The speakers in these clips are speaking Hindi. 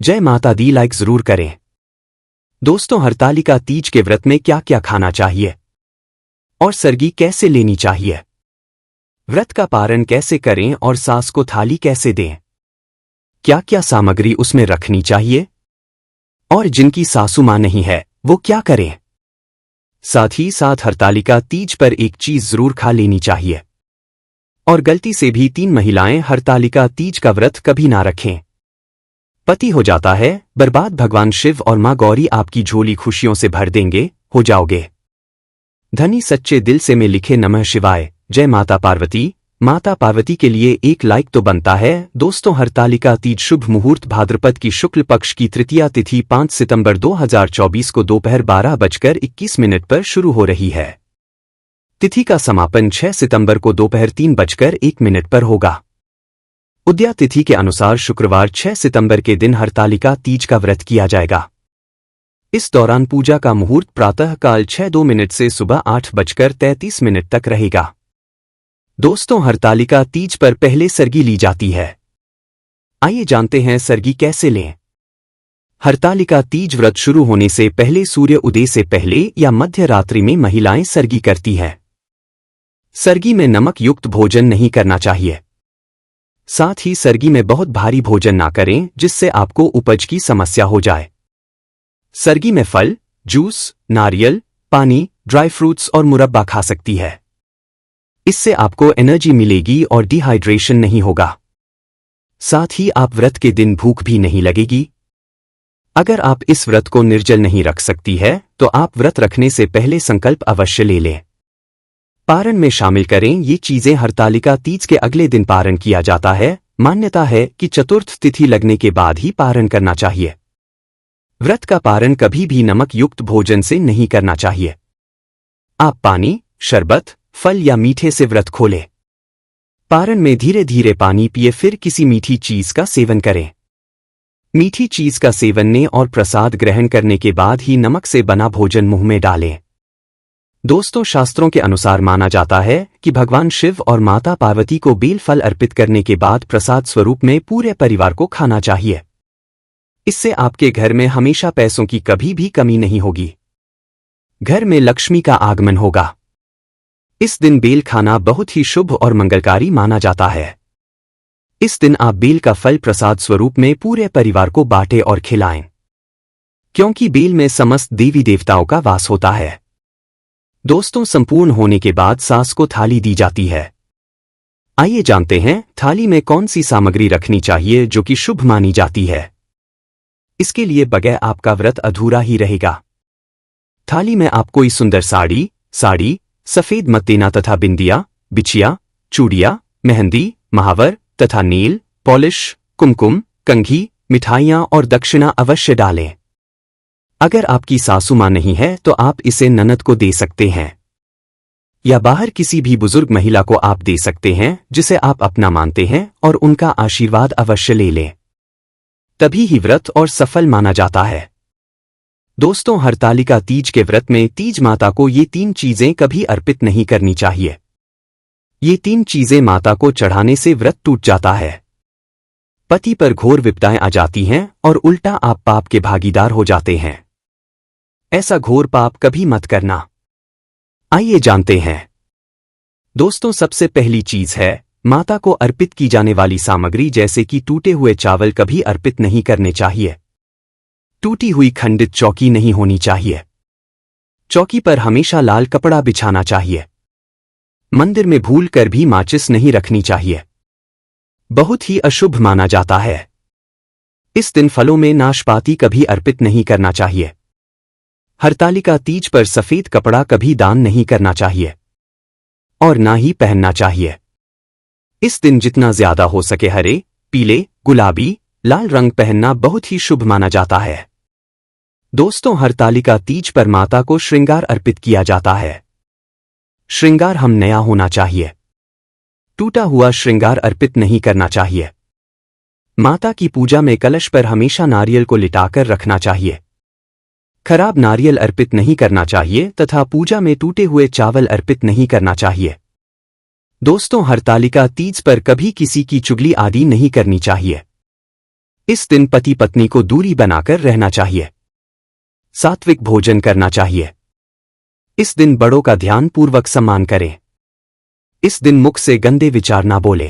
जय माता दी लाइक जरूर करें। दोस्तों, हरतालिका तीज के व्रत में क्या क्या खाना चाहिए और सरगी कैसे लेनी चाहिए, व्रत का पारण कैसे करें और सास को थाली कैसे दें, क्या क्या सामग्री उसमें रखनी चाहिए और जिनकी सासू मां नहीं है वो क्या करें। साथ ही साथ हरतालिका तीज पर एक चीज जरूर खा लेनी चाहिए और गलती से भी 3 महिलाएं हरतालिका तीज का व्रत कभी ना रखें। पति हो जाता है बर्बाद, भगवान शिव और मां गौरी आपकी झोली खुशियों से भर देंगे, हो जाओगे धनी। सच्चे दिल से में लिखे नमः शिवाय। जय माता पार्वती। माता पार्वती के लिए एक लाइक तो बनता है। दोस्तों, हरतालिका तीज शुभ मुहूर्त भाद्रपद की शुक्ल पक्ष की तृतीया तिथि 5 सितंबर 2024 को दोपहर 12:21 पर शुरू हो रही है। तिथि का समापन 6 सितंबर को दोपहर 3:01 पर होगा। उदया तिथि के अनुसार शुक्रवार 6 सितंबर के दिन हरतालिका तीज का व्रत किया जाएगा। इस दौरान पूजा का मुहूर्त प्रातः काल 6:02 से सुबह 8:33 तक रहेगा। दोस्तों, हरतालिका तीज पर पहले सरगी ली जाती है। आइए जानते हैं सरगी कैसे लें। हरतालिका तीज व्रत शुरू होने से पहले सूर्य उदय से पहले या मध्य रात्रि में महिलाएं सरगी करती हैं। सरगी में नमक युक्त भोजन नहीं करना चाहिए। साथ ही सरगी में बहुत भारी भोजन ना करें जिससे आपको उपज की समस्या हो जाए। सरगी में फल, जूस, नारियल, पानी, ड्राई फ्रूट्स और मुरब्बा खा सकती है। इससे आपको एनर्जी मिलेगी और डिहाइड्रेशन नहीं होगा। साथ ही आप व्रत के दिन भूख भी नहीं लगेगी। अगर आप इस व्रत को निर्जल नहीं रख सकती है तो आप व्रत रखने से पहले संकल्प अवश्य ले लें। पारण में शामिल करें ये चीजें। हरतालिका तीज के अगले दिन पारण किया जाता है। मान्यता है कि चतुर्थ तिथि लगने के बाद ही पारण करना चाहिए। व्रत का पारण कभी भी नमक युक्त भोजन से नहीं करना चाहिए। आप पानी, शरबत, फल या मीठे से व्रत खोलें। पारण में धीरे धीरे पानी पिए, फिर किसी मीठी चीज का सेवन करें। मीठी चीज का सेवन ने और प्रसाद ग्रहण करने के बाद ही नमक से बना भोजन मुंह में डालें। दोस्तों, शास्त्रों के अनुसार माना जाता है कि भगवान शिव और माता पार्वती को बेल फल अर्पित करने के बाद प्रसाद स्वरूप में पूरे परिवार को खाना चाहिए। इससे आपके घर में हमेशा पैसों की कभी भी कमी नहीं होगी। घर में लक्ष्मी का आगमन होगा। इस दिन बेल खाना बहुत ही शुभ और मंगलकारी माना जाता है। इस दिन आप बेल का फल प्रसाद स्वरूप में पूरे परिवार को बांटें और खिलाएं, क्योंकि बेल में समस्त देवी देवताओं का वास होता है। दोस्तों, संपूर्ण होने के बाद सास को थाली दी जाती है। आइए जानते हैं थाली में कौन सी सामग्री रखनी चाहिए जो कि शुभ मानी जाती है। इसके लिए बगैर आपका व्रत अधूरा ही रहेगा। थाली में आप कोई सुंदर साड़ी, सफेद मत्तेना तथा बिंदिया, बिछिया, चूड़िया, मेहंदी, महावर तथा नील पॉलिश, कुमकुम, कंघी, मिठाइयाँ और दक्षिणा अवश्य डालें। अगर आपकी सासू मां नहीं है तो आप इसे ननद को दे सकते हैं या बाहर किसी भी बुजुर्ग महिला को आप दे सकते हैं जिसे आप अपना मानते हैं, और उनका आशीर्वाद अवश्य ले लें। तभी ही व्रत और सफल माना जाता है। दोस्तों, हरतालिका तीज के व्रत में तीज माता को ये 3 चीजें कभी अर्पित नहीं करनी चाहिए। ये 3 चीजें माता को चढ़ाने से व्रत टूट जाता है। पति पर घोर विपदाएं आ जाती हैं और उल्टा आप पाप के भागीदार हो जाते हैं। ऐसा घोर पाप कभी मत करना। आइए जानते हैं। दोस्तों, सबसे पहली चीज है माता को अर्पित की जाने वाली सामग्री, जैसे कि टूटे हुए चावल कभी अर्पित नहीं करने चाहिए। टूटी हुई खंडित चौकी नहीं होनी चाहिए। चौकी पर हमेशा लाल कपड़ा बिछाना चाहिए। मंदिर में भूल कर भी माचिस नहीं रखनी चाहिए। बहुत ही अशुभ माना जाता है। इस दिन फलों में नाशपाती कभी अर्पित नहीं करना चाहिए। हरतालिका तीज पर सफेद कपड़ा कभी दान नहीं करना चाहिए और ना ही पहनना चाहिए। इस दिन जितना ज्यादा हो सके हरे, पीले, गुलाबी, लाल रंग पहनना बहुत ही शुभ माना जाता है। दोस्तों, हरतालिका तीज पर माता को श्रृंगार अर्पित किया जाता है। श्रृंगार हम नया होना चाहिए। टूटा हुआ श्रृंगार अर्पित नहीं करना चाहिए। माता की पूजा में कलश पर हमेशा नारियल को लिटाकर रखना चाहिए। खराब नारियल अर्पित नहीं करना चाहिए तथा पूजा में टूटे हुए चावल अर्पित नहीं करना चाहिए। दोस्तों, हरतालिका तीज पर कभी किसी की चुगली आदि नहीं करनी चाहिए। इस दिन पति पत्नी को दूरी बनाकर रहना चाहिए। सात्विक भोजन करना चाहिए। इस दिन बड़ों का ध्यानपूर्वक सम्मान करें। इस दिन मुख से गंदे विचार ना बोले,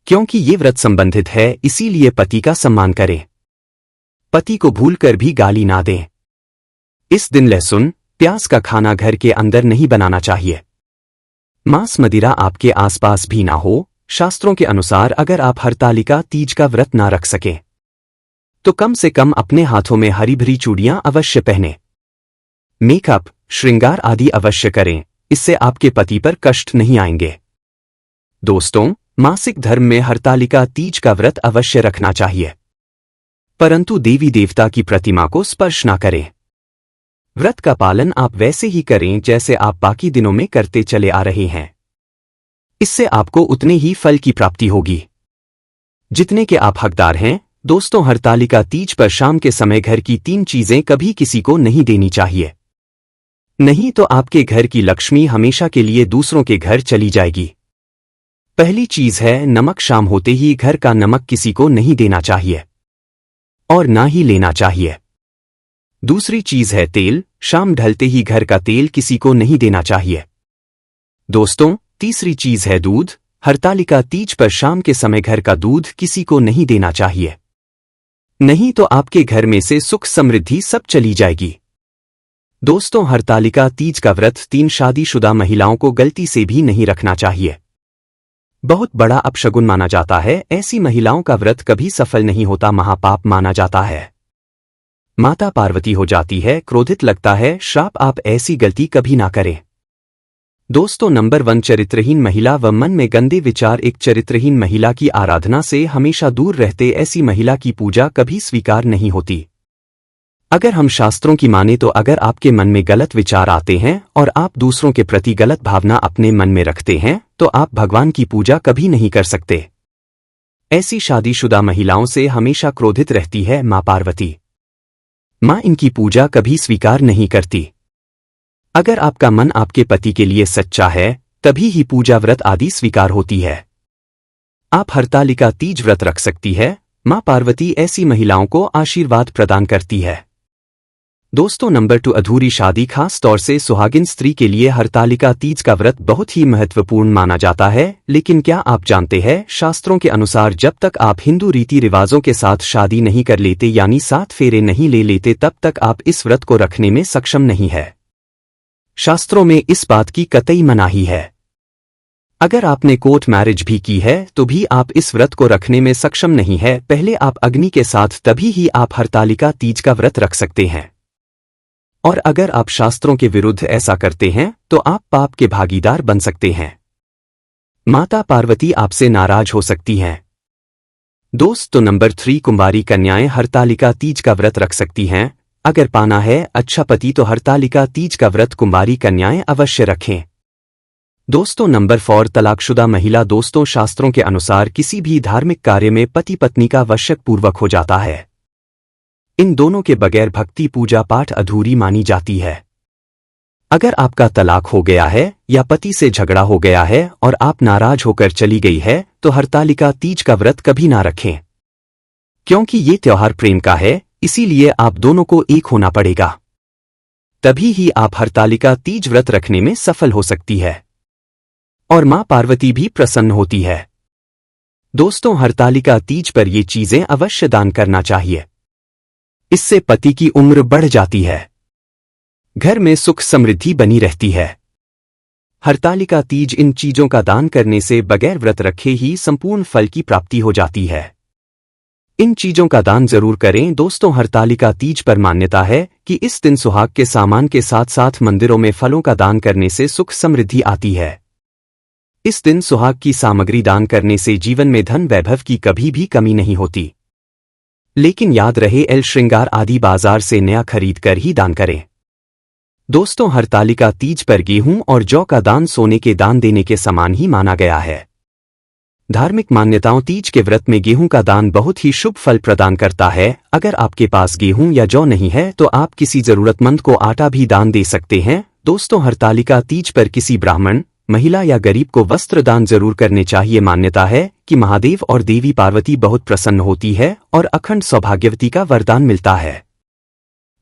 क्योंकि ये व्रत संबंधित है, इसीलिए पति का सम्मान करें। पति को भूलकर भी गाली ना दें। इस दिन लहसुन प्याज का खाना घर के अंदर नहीं बनाना चाहिए। मांस मदिरा आपके आसपास भी ना हो। शास्त्रों के अनुसार अगर आप हरतालिका तीज का व्रत ना रख सकें तो कम से कम अपने हाथों में हरी भरी चूड़ियां अवश्य पहने। मेकअप श्रृंगार आदि अवश्य करें, इससे आपके पति पर कष्ट नहीं आएंगे। दोस्तों, मासिक धर्म में हरतालिका तीज का व्रत अवश्य रखना चाहिए, परंतु देवी देवता की प्रतिमा को स्पर्श ना करें। व्रत का पालन आप वैसे ही करें जैसे आप बाकी दिनों में करते चले आ रहे हैं। इससे आपको उतने ही फल की प्राप्ति होगी जितने के आप हकदार हैं। दोस्तों, हरतालिका तीज पर शाम के समय घर की 3 चीजें कभी किसी को नहीं देनी चाहिए, नहीं तो आपके घर की लक्ष्मी हमेशा के लिए दूसरों के घर चली जाएगी। पहली चीज है नमक। शाम होते ही घर का नमक किसी को नहीं देना चाहिए और ना ही लेना चाहिए। दूसरी चीज है तेल। शाम ढलते ही घर का तेल किसी को नहीं देना चाहिए। दोस्तों, तीसरी चीज है दूध। हरतालिका तीज पर शाम के समय घर का दूध किसी को नहीं देना चाहिए, नहीं तो आपके घर में से सुख समृद्धि सब चली जाएगी। दोस्तों, हरतालिका तीज का व्रत 3 शादीशुदा महिलाओं को गलती से भी नहीं रखना चाहिए। बहुत बड़ा अपशगुन माना जाता है। ऐसी महिलाओं का व्रत कभी सफल नहीं होता, महापाप माना जाता है। माता पार्वती हो जाती है, क्रोधित लगता है। श्राप। आप ऐसी गलती कभी ना करें। दोस्तों, नंबर 1 चरित्रहीन महिला व मन में गंदे विचार। एक चरित्रहीन महिला की आराधना से हमेशा दूर रहते। ऐसी महिला की पूजा कभी स्वीकार नहीं होती। अगर हम शास्त्रों की माने तो अगर आपके मन में गलत विचार आते हैं और आप दूसरों के प्रति गलत भावना अपने मन में रखते हैं तो आप भगवान की पूजा कभी नहीं कर सकते। ऐसी शादीशुदा महिलाओं से हमेशा क्रोधित रहती है मां पार्वती। मां इनकी पूजा कभी स्वीकार नहीं करती। अगर आपका मन आपके पति के लिए सच्चा है तभी ही पूजा व्रत आदि स्वीकार होती है। आप हरतालिका तीज व्रत रख सकती है। मां पार्वती ऐसी महिलाओं को आशीर्वाद प्रदान करती है। दोस्तों, नंबर 2 अधूरी शादी। खास तौर से सुहागिन स्त्री के लिए हरतालिका तीज का व्रत बहुत ही महत्वपूर्ण माना जाता है। लेकिन क्या आप जानते हैं, शास्त्रों के अनुसार जब तक आप हिंदू रीति रिवाजों के साथ शादी नहीं कर लेते यानी 7 फेरे नहीं ले लेते तब तक आप इस व्रत को रखने में सक्षम नहीं है। शास्त्रों में इस बात की कतई मनाही है। अगर आपने कोर्ट मैरिज भी की है तो भी आप इस व्रत को रखने में सक्षम नहीं है। पहले आप अग्नि के साथ, तभी ही आप हरतालिका तीज का व्रत रख सकते हैं। और अगर आप शास्त्रों के विरुद्ध ऐसा करते हैं तो आप पाप के भागीदार बन सकते हैं। माता पार्वती आपसे नाराज हो सकती हैं। दोस्तों, नंबर 3 कुंवारी कन्याएं हरतालिका तीज का व्रत रख सकती हैं। अगर पाना है अच्छा पति तो हरतालिका तीज का व्रत कुंवारी कन्याएं अवश्य रखें। दोस्तों, नंबर 4 तलाकशुदा महिला। दोस्तों, शास्त्रों के अनुसार किसी भी धार्मिक कार्य में पति पत्नी का वशक पूर्वक हो जाता है। इन दोनों के बगैर भक्ति पूजा पाठ अधूरी मानी जाती है। अगर आपका तलाक हो गया है या पति से झगड़ा हो गया है और आप नाराज होकर चली गई है तो हरतालिका तीज का व्रत कभी ना रखें, क्योंकि ये त्योहार प्रेम का है, इसीलिए आप दोनों को एक होना पड़ेगा। तभी ही आप हरतालिका तीज व्रत रखने में सफल हो सकती है और मां पार्वती भी प्रसन्न होती है। दोस्तों, हरतालिका तीज पर ये चीजें अवश्य दान करना चाहिए। इससे पति की उम्र बढ़ जाती है, घर में सुख समृद्धि बनी रहती है। हरतालिका तीज इन चीजों का दान करने से बगैर व्रत रखे ही संपूर्ण फल की प्राप्ति हो जाती है। इन चीजों का दान जरूर करें। दोस्तों, हरतालिका तीज पर मान्यता है कि इस दिन सुहाग के सामान के साथ साथ मंदिरों में फलों का दान करने से सुख समृद्धि आती है। इस दिन सुहाग की सामग्री दान करने से जीवन में धन वैभव की कभी भी कमी नहीं होती। लेकिन याद रहे, श्रृंगार आदि बाजार से नया खरीद कर ही दान करें। दोस्तों, हरतालिका तीज पर गेहूं और जौ का दान सोने के दान देने के समान ही माना गया है। धार्मिक मान्यताओं तीज के व्रत में गेहूं का दान बहुत ही शुभ फल प्रदान करता है। अगर आपके पास गेहूं या जौ नहीं है तो आप किसी जरूरतमंद को आटा भी दान दे सकते हैं। दोस्तों, हरतालिका तीज पर किसी ब्राह्मण, महिला या गरीब को वस्त्र दान जरूर करने चाहिए। मान्यता है कि महादेव और देवी पार्वती बहुत प्रसन्न होती है और अखंड सौभाग्यवती का वरदान मिलता है।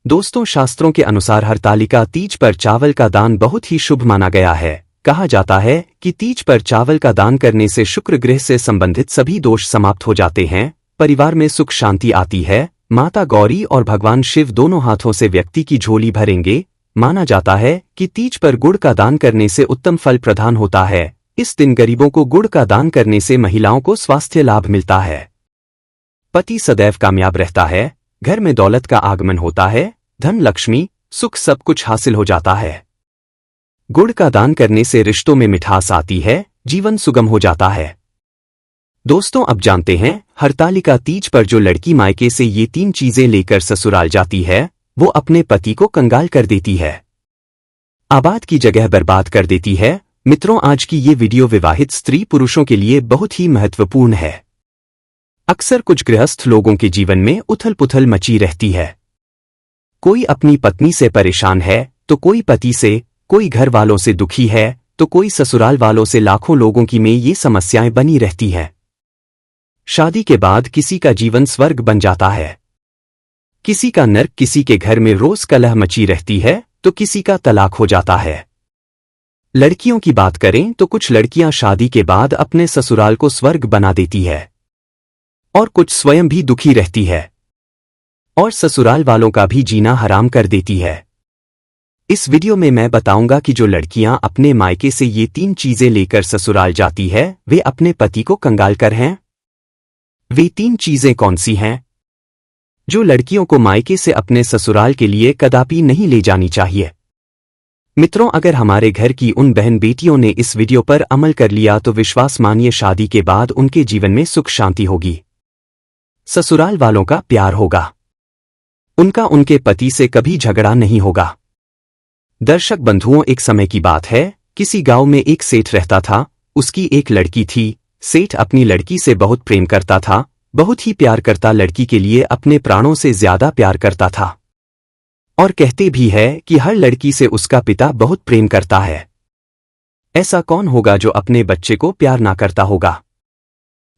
दोस्तों, शास्त्रों के अनुसार हरतालिका तीज पर चावल का दान बहुत ही शुभ माना गया है। कहा जाता है कि तीज पर चावल का दान करने से शुक्र ग्रह से संबंधित सभी दोष समाप्त हो जाते हैं, परिवार में सुख शांति आती है, माता गौरी और भगवान शिव दोनों हाथों से व्यक्ति की झोली भरेंगे। माना जाता है कि तीज पर गुड़ का दान करने से उत्तम फल प्रदान होता है। इस दिन गरीबों को गुड़ का दान करने से महिलाओं को स्वास्थ्य लाभ मिलता है, पति सदैव कामयाब रहता है, घर में दौलत का आगमन होता है, धन लक्ष्मी सुख सब कुछ हासिल हो जाता है। गुड़ का दान करने से रिश्तों में मिठास आती है, जीवन सुगम हो जाता है। दोस्तों, अब जानते हैं हरतालिका तीज पर जो लड़की मायके से ये 3 चीजें लेकर ससुराल जाती है, वो अपने पति को कंगाल कर देती है, आबाद की जगह बर्बाद कर देती है। मित्रों, आज की ये वीडियो विवाहित स्त्री पुरुषों के लिए बहुत ही महत्वपूर्ण है। अक्सर कुछ गृहस्थ लोगों के जीवन में उथल पुथल मची रहती है। कोई अपनी पत्नी से परेशान है तो कोई पति से, कोई घर वालों से दुखी है तो कोई ससुराल वालों से। लाखों लोगों की में ये समस्याएं बनी रहती हैं। शादी के बाद किसी का जीवन स्वर्ग बन जाता है, किसी का नर्क। किसी के घर में रोज कलह मची रहती है तो किसी का तलाक हो जाता है। लड़कियों की बात करें तो कुछ लड़कियां शादी के बाद अपने ससुराल को स्वर्ग बना देती है और कुछ स्वयं भी दुखी रहती है और ससुराल वालों का भी जीना हराम कर देती है। इस वीडियो में मैं बताऊंगा कि जो लड़कियां अपने मायके से ये 3 चीजें लेकर ससुराल जाती है, वे अपने पति को कंगाल कर हैं। वे 3 चीजें कौन सी हैं जो लड़कियों को मायके से अपने ससुराल के लिए कदापि नहीं ले जानी चाहिए। मित्रों, अगर हमारे घर की उन बहन बेटियों ने इस वीडियो पर अमल कर लिया तो विश्वास मानिए शादी के बाद उनके जीवन में सुख शांति होगी, ससुराल वालों का प्यार होगा, उनका उनके पति से कभी झगड़ा नहीं होगा। दर्शक बंधुओं, एक समय की बात है, किसी गांव में एक सेठ रहता था। उसकी एक लड़की थी। सेठ अपनी लड़की से बहुत प्रेम करता था, बहुत ही प्यार करता, लड़की के लिए अपने प्राणों से ज्यादा प्यार करता था और कहते भी है कि हर लड़की से उसका पिता बहुत प्रेम करता है। ऐसा कौन होगा जो अपने बच्चे को प्यार ना करता होगा।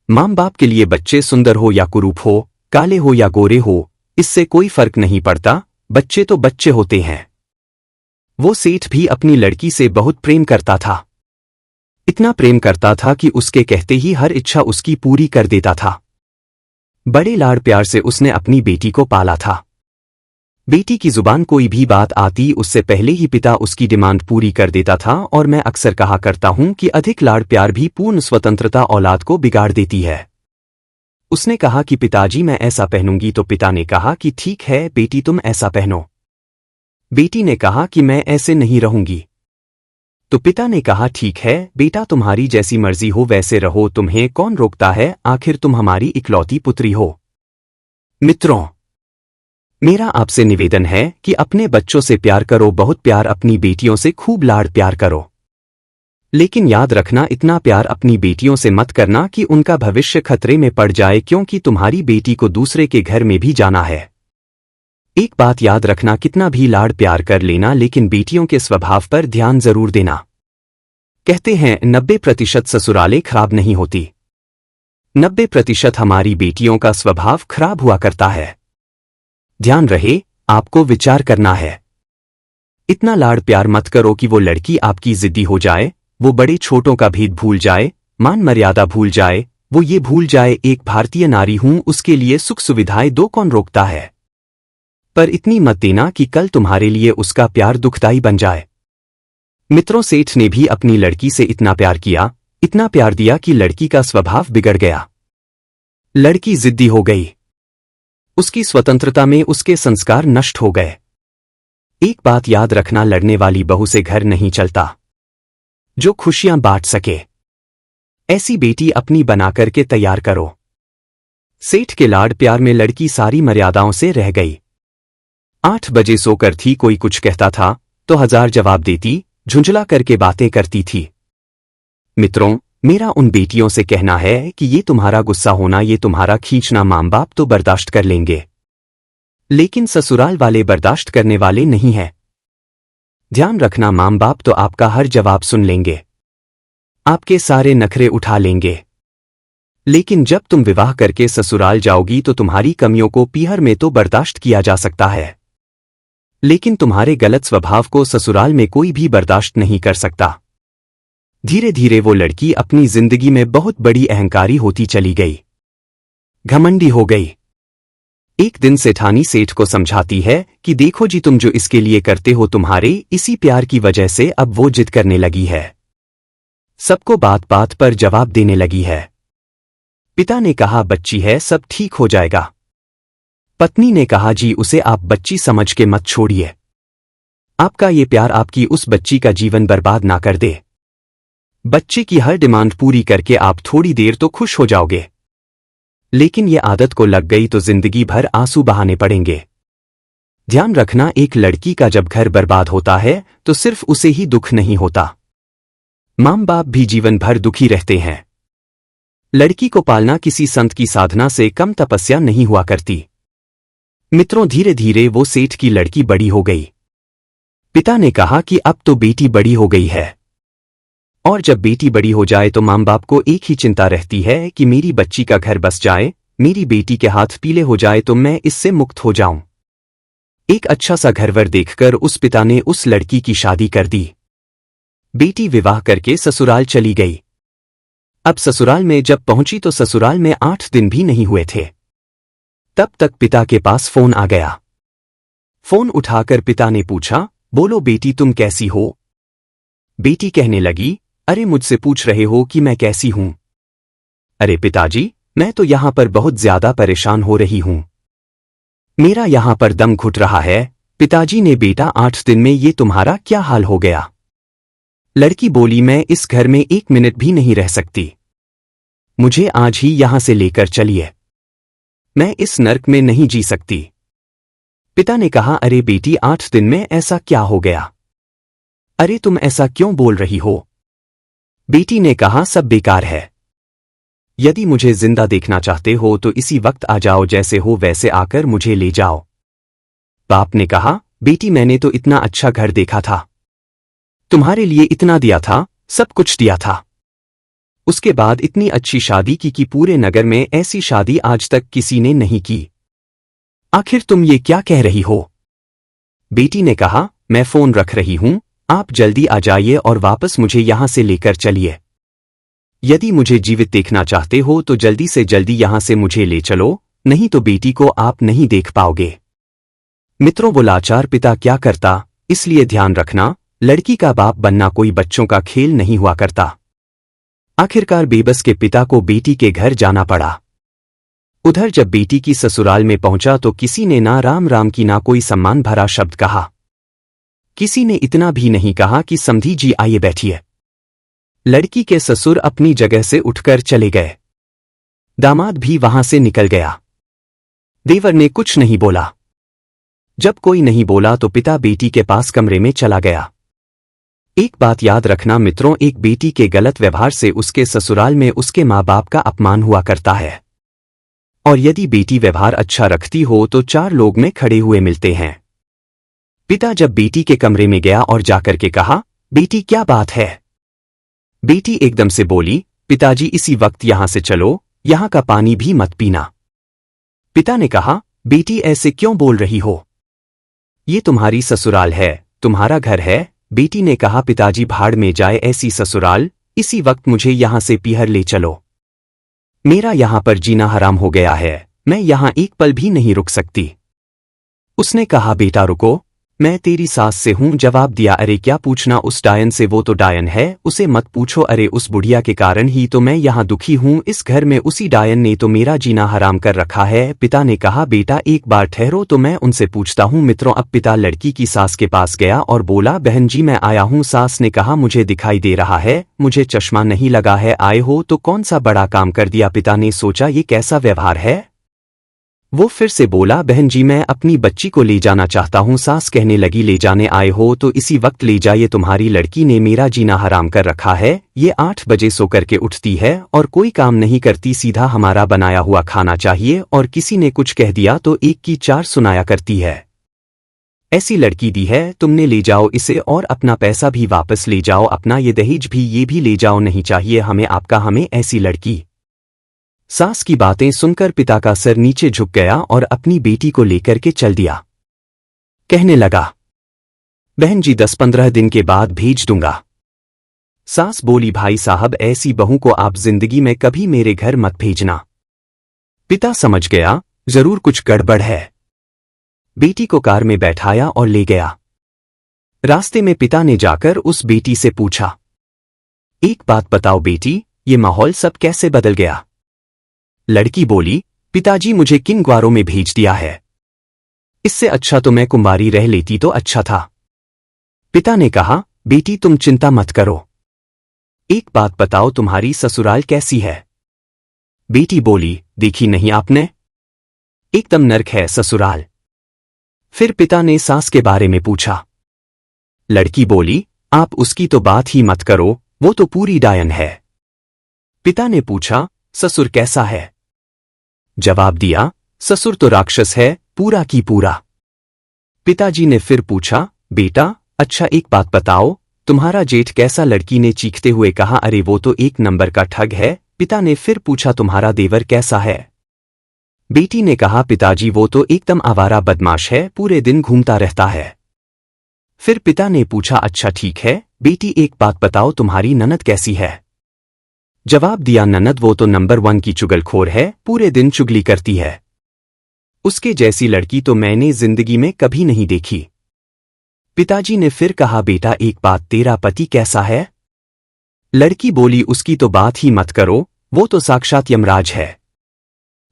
मां बाप के लिए बच्चे सुंदर हो या कुरूप हो, काले हो या गोरे हो, इससे कोई फर्क नहीं पड़ता, बच्चे तो बच्चे होते हैं। वो सेठ भी अपनी लड़की से बहुत प्रेम करता था, इतना प्रेम करता था कि उसके कहते ही हर इच्छा उसकी पूरी कर देता था। बड़े लाड़ प्यार से उसने अपनी बेटी को पाला था। बेटी की जुबान कोई भी बात आती उससे पहले ही पिता उसकी डिमांड पूरी कर देता था। और मैं अक्सर कहा करता हूं कि अधिक लाड़ प्यार भी पूर्ण स्वतंत्रता औलाद को बिगाड़ देती है। उसने कहा कि पिताजी मैं ऐसा पहनूंगी, तो पिता ने कहा कि ठीक है बेटी तुम ऐसा पहनो। बेटी ने कहा कि मैं ऐसे नहीं रहूंगी, तो पिता ने कहा ठीक है बेटा तुम्हारी जैसी मर्जी हो वैसे रहो, तुम्हें कौन रोकता है, आखिर तुम हमारी इकलौती पुत्री हो। मित्रों, मेरा आपसे निवेदन है कि अपने बच्चों से प्यार करो, बहुत प्यार, अपनी बेटियों से खूब लाड़ प्यार करो, लेकिन याद रखना इतना प्यार अपनी बेटियों से मत करना कि उनका भविष्य खतरे में पड़ जाए, क्योंकि तुम्हारी बेटी को दूसरे के घर में भी जाना है। एक बात याद रखना, कितना भी लाड़ प्यार कर लेना लेकिन बेटियों के स्वभाव पर ध्यान जरूर देना। कहते हैं 90% ससुरालें खराब नहीं होती, 90% हमारी बेटियों का स्वभाव खराब हुआ करता है। ध्यान रहे, आपको विचार करना है। इतना लाड़ प्यार मत करो कि वो लड़की आपकी जिद्दी हो जाए, वो बड़े छोटों का भेद भूल जाए, मान मर्यादा भूल जाए, वो ये भूल जाए एक भारतीय नारी हूं, उसके लिए सुख सुविधाएं दो, कौन रोकता है। पर इतनी मत देना कि कल तुम्हारे लिए उसका प्यार दुखदाई बन जाए। मित्रों, सेठ ने भी अपनी लड़की से इतना प्यार किया, इतना प्यार दिया कि लड़की का स्वभाव बिगड़ गया, लड़की जिद्दी हो गई, उसकी स्वतंत्रता में उसके संस्कार नष्ट हो गए। एक बात याद रखना, लड़ने वाली बहू से घर नहीं चलता, जो खुशियां बांट सके ऐसी बेटी अपनी बना करके तैयार करो। सेठ के लाड़ प्यार में लड़की सारी मर्यादाओं से रह गई। 8 बजे सोकर थी, कोई कुछ कहता था तो 1000 जवाब देती, झुंझला करके बातें करती थी। मित्रों, मेरा उन बेटियों से कहना है कि ये तुम्हारा गुस्सा होना, ये तुम्हारा खींचना मां बाप तो बर्दाश्त कर लेंगे, लेकिन ससुराल वाले बर्दाश्त करने वाले नहीं हैं। ध्यान रखना, मां बाप तो आपका हर जवाब सुन लेंगे, आपके सारे नखरे उठा लेंगे। लेकिन जब तुम विवाह करके ससुराल जाओगी तो तुम्हारी कमियों को पीहर में तो बर्दाश्त किया जा सकता है, लेकिन तुम्हारे गलत स्वभाव को ससुराल में कोई भी बर्दाश्त नहीं कर सकता। धीरे धीरे वो लड़की अपनी जिंदगी में बहुत बड़ी अहंकारी होती चली गई, घमंडी हो गई। एक दिन सेठानी सेठ को समझाती है कि देखो जी, तुम जो इसके लिए करते हो, तुम्हारे इसी प्यार की वजह से अब वो जिद करने लगी है, सबको बात बात पर जवाब देने लगी है। पिता ने कहा बच्ची है, सब ठीक हो जाएगा। पत्नी ने कहा जी, उसे आप बच्ची समझ के मत छोड़िए, आपका ये प्यार आपकी उस बच्ची का जीवन बर्बाद ना कर दे। बच्चे की हर डिमांड पूरी करके आप थोड़ी देर तो खुश हो जाओगे, लेकिन ये आदत को लग गई तो जिंदगी भर आंसू बहाने पड़ेंगे। ध्यान रखना, एक लड़की का जब घर बर्बाद होता है तो सिर्फ उसे ही दुख नहीं होता, माँ बाप भी जीवन भर दुखी रहते हैं। लड़की को पालना किसी संत की साधना से कम तपस्या नहीं हुआ करती। मित्रों, धीरे धीरे वो सेठ की लड़की बड़ी हो गई। पिता ने कहा कि अब तो बेटी बड़ी हो गई है, और जब बेटी बड़ी हो जाए तो माँ बाप को एक ही चिंता रहती है कि मेरी बच्ची का घर बस जाए, मेरी बेटी के हाथ पीले हो जाए तो मैं इससे मुक्त हो जाऊं। एक अच्छा सा घरवर देखकर उस पिता ने उस लड़की की शादी कर दी। बेटी विवाह करके ससुराल चली गई। अब ससुराल में जब पहुंची तो ससुराल में 8 दिन भी नहीं हुए थे, तब तक पिता के पास फोन आ गया। फोन उठाकर पिता ने पूछा, बोलो बेटी, तुम कैसी हो? बेटी कहने लगी, अरे मुझसे पूछ रहे हो कि मैं कैसी हूं? अरे पिताजी, मैं तो यहां पर बहुत ज्यादा परेशान हो रही हूं, मेरा यहां पर दम घुट रहा है। पिताजी ने, बेटा 8 दिन में ये तुम्हारा क्या हाल हो गया? लड़की बोली, मैं इस घर में 1 मिनट भी नहीं रह सकती, मुझे आज ही यहां से लेकर चलिए, मैं इस नर्क में नहीं जी सकती। पिता ने कहा, अरे बेटी, 8 दिन में ऐसा क्या हो गया? अरे तुम ऐसा क्यों बोल रही हो? बेटी ने कहा, सब बेकार है, यदि मुझे जिंदा देखना चाहते हो तो इसी वक्त आ जाओ, जैसे हो वैसे आकर मुझे ले जाओ। बाप ने कहा, बेटी मैंने तो इतना अच्छा घर देखा था, तुम्हारे लिए इतना दिया था, सब कुछ दिया था, उसके बाद इतनी अच्छी शादी की कि पूरे नगर में ऐसी शादी आज तक किसी ने नहीं की, आखिर तुम ये क्या कह रही हो? बेटी ने कहा, मैं फोन रख रही हूं, आप जल्दी आ जाइए और वापस मुझे यहां से लेकर चलिए। यदि मुझे जीवित देखना चाहते हो तो जल्दी से जल्दी यहां से मुझे ले चलो, नहीं तो बेटी को आप नहीं देख पाओगे। मित्रों, वो लाचार पिता क्या करता, इसलिए ध्यान रखना, लड़की का बाप बनना कोई बच्चों का खेल नहीं हुआ करता। आखिरकार बेबस के पिता को बेटी के घर जाना पड़ा। उधर जब बेटी की ससुराल में पहुंचा तो किसी ने ना राम राम की ना कोई सम्मान भरा शब्द कहा, किसी ने इतना भी नहीं कहा कि समधी जी आइए बैठिए। लड़की के ससुर अपनी जगह से उठकर चले गए, दामाद भी वहां से निकल गया। देवर ने कुछ नहीं बोला। जब कोई नहीं बोला तो पिता बेटी के पास कमरे में चला गया। एक बात याद रखना मित्रों, एक बेटी के गलत व्यवहार से उसके ससुराल में उसके माँ बाप का अपमान हुआ करता है, और यदि बेटी व्यवहार अच्छा रखती हो तो 4 लोग में खड़े हुए मिलते हैं। पिता जब बेटी के कमरे में गया और जाकर के कहा, बेटी क्या बात है? बेटी एकदम से बोली, पिताजी इसी वक्त यहां से चलो, यहां का पानी भी मत पीना। पिता ने कहा, बेटी ऐसे क्यों बोल रही हो? ये तुम्हारी ससुराल है, तुम्हारा घर है। बेटी ने कहा, पिताजी भाड़ में जाए ऐसी ससुराल, इसी वक्त मुझे यहां से पीहर ले चलो, मेरा यहां पर जीना हराम हो गया है, मैं यहां एक पल भी नहीं रुक सकती। उसने कहा, बेटा रुको, मैं तेरी सास से हूं। जवाब दिया, अरे क्या पूछना उस डायन से, वो तो डायन है, उसे मत पूछो। अरे उस बुढ़िया के कारण ही तो मैं यहां दुखी हूं, इस घर में उसी डायन ने तो मेरा जीना हराम कर रखा है। पिता ने कहा, बेटा एक बार ठहरो तो मैं उनसे पूछता हूं। मित्रों, अब पिता लड़की की सास के पास गया और बोला, बहन जी मैं आया हूं। सास ने कहा, मुझे दिखाई दे रहा है, मुझे चश्मा नहीं लगा है, आए हो तो कौन सा बड़ा काम कर दिया। पिता ने सोचा, ये कैसा व्यवहार है। वो फिर से बोला, बहन जी मैं अपनी बच्ची को ले जाना चाहता हूं। सास कहने लगी, ले जाने आए हो तो इसी वक्त ले जाइए, तुम्हारी लड़की ने मेरा जीना हराम कर रखा है। ये 8 बजे सो करके उठती है और कोई काम नहीं करती, सीधा हमारा बनाया हुआ खाना चाहिए, और किसी ने कुछ कह दिया तो 1 की 4 सुनाया करती है। ऐसी लड़की दी है तुमने, ले जाओ इसे और अपना पैसा भी वापस ले जाओ, अपना ये दहेज भी, ये भी ले जाओ, नहीं चाहिए हमें आपका, हमें ऐसी लड़की। सास की बातें सुनकर पिता का सर नीचे झुक गया और अपनी बेटी को लेकर के चल दिया। कहने लगा, बहन जी 10-15 दिन के बाद भेज दूंगा। सास बोली, भाई साहब ऐसी बहू को आप जिंदगी में कभी मेरे घर मत भेजना। पिता समझ गया जरूर कुछ गड़बड़ है। बेटी को कार में बैठाया और ले गया। रास्ते में पिता ने जाकर उस बेटी से पूछा, एक बात बताओ बेटी, ये माहौल सब कैसे बदल गया? लड़की बोली, पिताजी मुझे किन ग्वारों में भेज दिया है, इससे अच्छा तो मैं कुंवारी रह लेती तो अच्छा था। पिता ने कहा, बेटी तुम चिंता मत करो, एक बात बताओ तुम्हारी ससुराल कैसी है? बेटी बोली, देखी नहीं आपने, एकदम नर्क है ससुराल। फिर पिता ने सास के बारे में पूछा। लड़की बोली, आप उसकी तो बात ही मत करो, वो तो पूरी डायन है। पिता ने पूछा, ससुर कैसा है? जवाब दिया, ससुर तो राक्षस है, पूरा की पूरा। पिताजी ने फिर पूछा, बेटा अच्छा एक बात बताओ, तुम्हारा जेठ कैसा? लड़की ने चीखते हुए कहा, अरे वो तो एक नंबर का ठग है। पिता ने फिर पूछा, तुम्हारा देवर कैसा है? बेटी ने कहा, पिताजी वो तो एकदम आवारा बदमाश है, पूरे दिन घूमता रहता है। फिर पिता ने पूछा, अच्छा ठीक है बेटी एक बात बताओ, तुम्हारी ननद कैसी है? जवाब दिया, ननद वो तो नंबर 1 की चुगलखोर है, पूरे दिन चुगली करती है, उसके जैसी लड़की तो मैंने जिंदगी में कभी नहीं देखी। पिताजी ने फिर कहा, बेटा एक बात, तेरा पति कैसा है? लड़की बोली, उसकी तो बात ही मत करो, वो तो साक्षात यमराज है।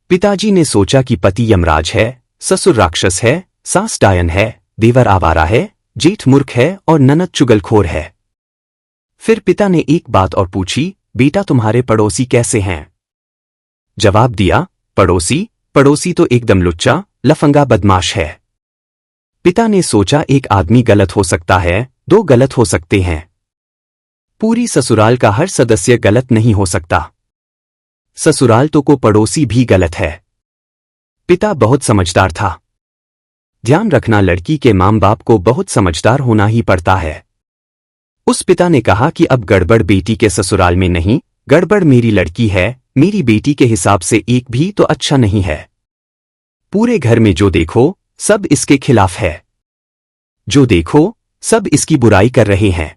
पिताजी ने सोचा कि पति यमराज है, ससुर राक्षस है, सास डायन है, देवर आवारा है, जेठ मूर्ख है और ननद चुगलखोर है। फिर पिता ने एक बात और पूछी, बेटा तुम्हारे पड़ोसी कैसे हैं? जवाब दिया, पड़ोसी तो एकदम लुच्चा लफंगा बदमाश है। पिता ने सोचा, एक आदमी गलत हो सकता है, 2 गलत हो सकते हैं, पूरी ससुराल का हर सदस्य गलत नहीं हो सकता, ससुराल तो को पड़ोसी भी गलत है। पिता बहुत समझदार था। ध्यान रखना, लड़की के मां बाप को बहुत समझदार होना ही पड़ता है। उस पिता ने कहा कि अब गड़बड़ बेटी के ससुराल में नहीं, गड़बड़ मेरी लड़की है, मेरी बेटी के हिसाब से एक भी तो अच्छा नहीं है। पूरे घर में जो देखो सब इसके खिलाफ है, जो देखो सब इसकी बुराई कर रहे हैं।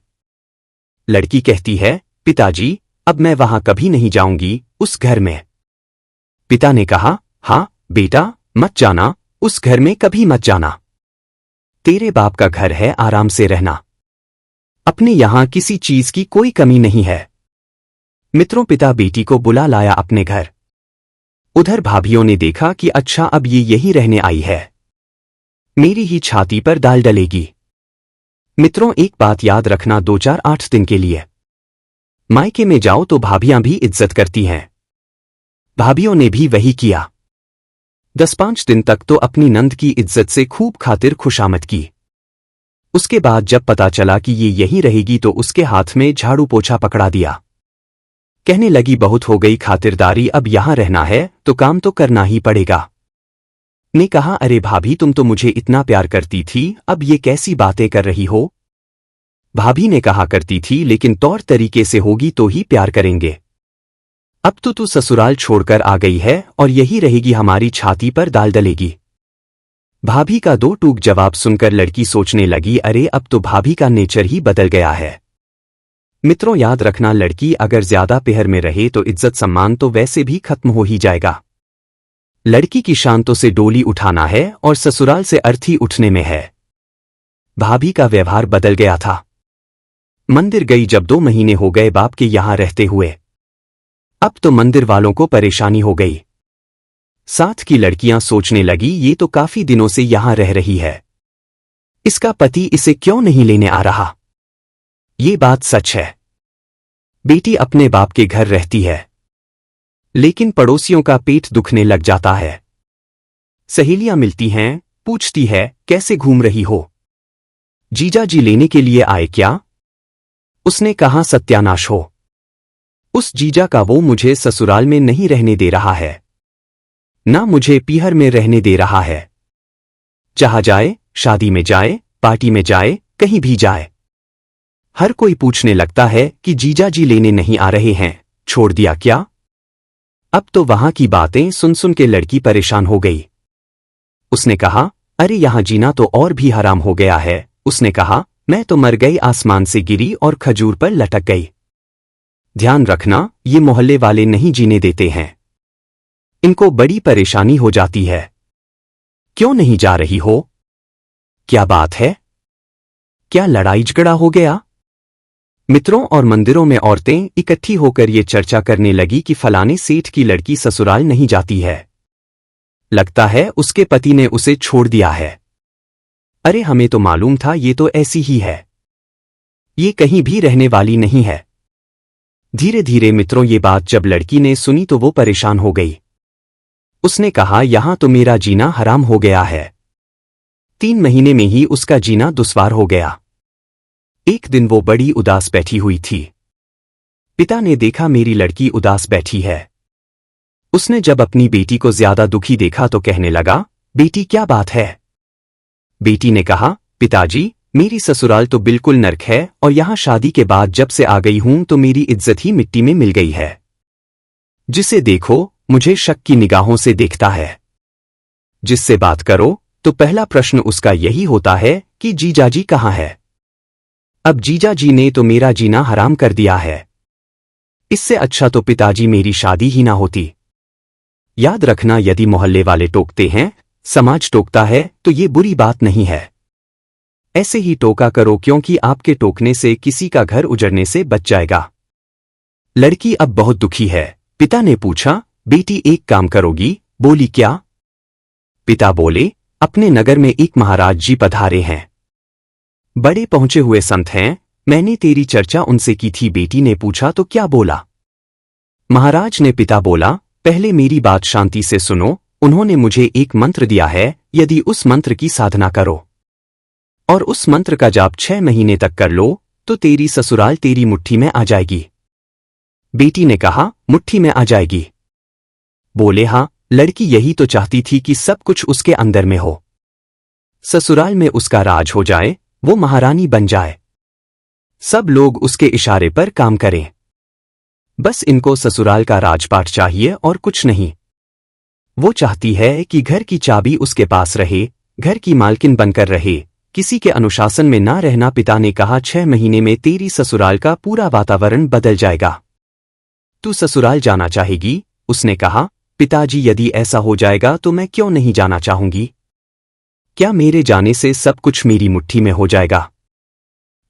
लड़की कहती है, पिताजी अब मैं वहां कभी नहीं जाऊंगी, उस घर में। पिता ने कहा, हाँ बेटा मत जाना, उस घर में कभी मत जाना, तेरे बाप का घर है, आराम से रहना, अपने यहां किसी चीज की कोई कमी नहीं है। मित्रों, पिता बेटी को बुला लाया अपने घर। उधर भाभियों ने देखा कि अच्छा अब ये यही रहने आई है, मेरी ही छाती पर दाल डलेगी। मित्रों एक बात याद रखना, 2-4-8 दिन के लिए मायके में जाओ तो भाभियां भी इज्जत करती हैं। भाभियों ने भी वही किया। 10-5 दिन तक तो अपनी नंद की इज्जत से खूब खातिर खुशामद की। उसके बाद जब पता चला कि ये यहीं रहेगी तो उसके हाथ में झाड़ू पोछा पकड़ा दिया। कहने लगी, बहुत हो गई खातिरदारी, अब यहां रहना है तो काम तो करना ही पड़ेगा। ने कहा, अरे भाभी तुम तो मुझे इतना प्यार करती थी, अब ये कैसी बातें कर रही हो? भाभी ने कहा, करती थी लेकिन तौर तरीके से होगी तो ही प्यार करेंगे। अब तो तू ससुराल छोड़कर आ गई है और यही रहेगी, हमारी छाती पर दाल डलेगी। भाभी का 2 टूक जवाब सुनकर लड़की सोचने लगी, अरे अब तो भाभी का नेचर ही बदल गया है। मित्रों याद रखना, लड़की अगर ज्यादा पहर में रहे तो इज्जत सम्मान तो वैसे भी खत्म हो ही जाएगा। लड़की की शान से डोली उठाना है और ससुराल से अर्थी उठने में है। भाभी का व्यवहार बदल गया था। मंदिर गई जब 2 महीने हो गए बाप के यहां रहते हुए, अब तो मंदिर वालों को परेशानी हो गई। साथ की लड़कियां सोचने लगी, ये तो काफी दिनों से यहां रह रही है, इसका पति इसे क्यों नहीं लेने आ रहा? ये बात सच है। बेटी अपने बाप के घर रहती है, लेकिन पड़ोसियों का पेट दुखने लग जाता है। सहेलियां मिलती हैं, पूछती है, कैसे घूम रही हो? जीजा जी लेने के लिए आए क्या? उसने कहा, सत्यानाश हो, उस जीजा का वो मुझे ससुराल में नहीं रहने दे रहा है, ना मुझे पीहर में रहने दे रहा है। जहाँ जाए, शादी में जाए, पार्टी में जाए, कहीं भी जाए, हर कोई पूछने लगता है कि जीजा जी लेने नहीं आ रहे हैं, छोड़ दिया क्या? अब तो वहां की बातें सुन सुन के लड़की परेशान हो गई। उसने कहा, अरे यहां जीना तो और भी हराम हो गया है। उसने कहा, मैं तो मर गई, आसमान से गिरी और खजूर पर लटक गई। ध्यान रखना, ये मोहल्ले वाले नहीं जीने देते हैं, इनको बड़ी परेशानी हो जाती है। क्यों नहीं जा रही हो? क्या बात है? क्या लड़ाई झगड़ा हो गया? मित्रों और मंदिरों में औरतें इकट्ठी होकर ये चर्चा करने लगी कि फलाने सेठ की लड़की ससुराल नहीं जाती है, लगता है उसके पति ने उसे छोड़ दिया है। अरे हमें तो मालूम था, ये तो ऐसी ही है, ये कहीं भी रहने वाली नहीं है। धीरे धीरे मित्रों ये बात जब लड़की ने सुनी तो वो परेशान हो गई। उसने कहा, यहां तो मेरा जीना हराम हो गया है। 3 महीने में ही उसका जीना दुश्वार हो गया। एक दिन वो बड़ी उदास बैठी हुई थी। पिता ने देखा मेरी लड़की उदास बैठी है। उसने जब अपनी बेटी को ज्यादा दुखी देखा तो कहने लगा, बेटी क्या बात है? बेटी ने कहा, पिताजी मेरी ससुराल तो बिल्कुल नर्क है और यहां शादी के बाद जब से आ गई हूं तो मेरी इज्जत ही मिट्टी में मिल गई है। जिसे देखो मुझे शक की निगाहों से देखता है। जिससे बात करो तो पहला प्रश्न उसका यही होता है कि जीजाजी कहाँ है? अब जीजा जी ने तो मेरा जीना हराम कर दिया है। इससे अच्छा तो पिताजी मेरी शादी ही ना होती। याद रखना, यदि मोहल्ले वाले टोकते हैं, समाज टोकता है तो ये बुरी बात नहीं है। ऐसे ही टोका करो, क्योंकि आपके टोकने से किसी का घर उजड़ने से बच जाएगा। लड़की अब बहुत दुखी है। पिता ने पूछा, बेटी एक काम करोगी? बोली, क्या? पिता बोले, अपने नगर में एक महाराज जी पधारे हैं, बड़े पहुंचे हुए संत हैं, मैंने तेरी चर्चा उनसे की थी। बेटी ने पूछा, तो क्या बोला? महाराज ने पिता बोला, पहले मेरी बात शांति से सुनो। उन्होंने मुझे एक मंत्र दिया है, यदि उस मंत्र की साधना करो और उस मंत्र का जाप 6 महीने तक कर लो तो तेरी ससुराल तेरी मुट्ठी में आ जाएगी। बेटी ने कहा, मुट्ठी में आ जाएगी? बोले, हाँ। लड़की यही तो चाहती थी कि सब कुछ उसके अंदर में हो, ससुराल में उसका राज हो जाए, वो महारानी बन जाए, सब लोग उसके इशारे पर काम करें। बस इनको ससुराल का राजपाट चाहिए और कुछ नहीं। वो चाहती है कि घर की चाबी उसके पास रहे, घर की मालकिन बनकर रहे, किसी के अनुशासन में ना रहना। पिता ने कहा, 6 महीने में तेरी ससुराल का पूरा वातावरण बदल जाएगा। तू ससुराल जाना चाहेगी? उसने कहा, पिताजी यदि ऐसा हो जाएगा तो मैं क्यों नहीं जाना चाहूंगी। क्या मेरे जाने से सब कुछ मेरी मुट्ठी में हो जाएगा?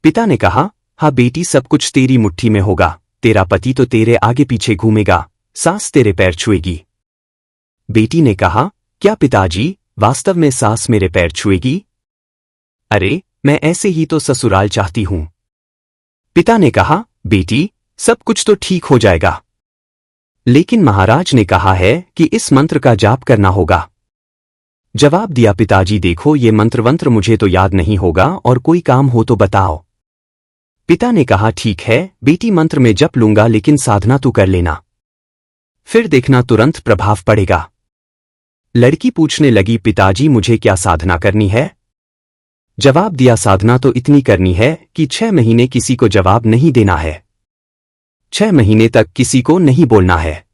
पिता ने कहा, हाँ बेटी, सब कुछ तेरी मुट्ठी में होगा। तेरा पति तो तेरे आगे पीछे घूमेगा, सास तेरे पैर छुएगी। बेटी ने कहा, क्या पिताजी, वास्तव में सास मेरे पैर छुएगी? अरे मैं ऐसे ही तो ससुराल चाहती हूं। पिता ने कहा, बेटी सब कुछ तो ठीक हो जाएगा, लेकिन महाराज ने कहा है कि इस मंत्र का जाप करना होगा। जवाब दिया, पिताजी देखो ये मंत्र मुझे तो याद नहीं होगा, और कोई काम हो तो बताओ। पिता ने कहा, ठीक है बेटी, मंत्र में जप लूंगा, लेकिन साधना तू कर लेना, फिर देखना तुरंत प्रभाव पड़ेगा। लड़की पूछने लगी, पिताजी मुझे क्या साधना करनी है? जवाब दिया, साधना तो इतनी करनी है कि 6 महीने किसी को जवाब नहीं देना है, 6 महीने तक किसी को नहीं बोलना है,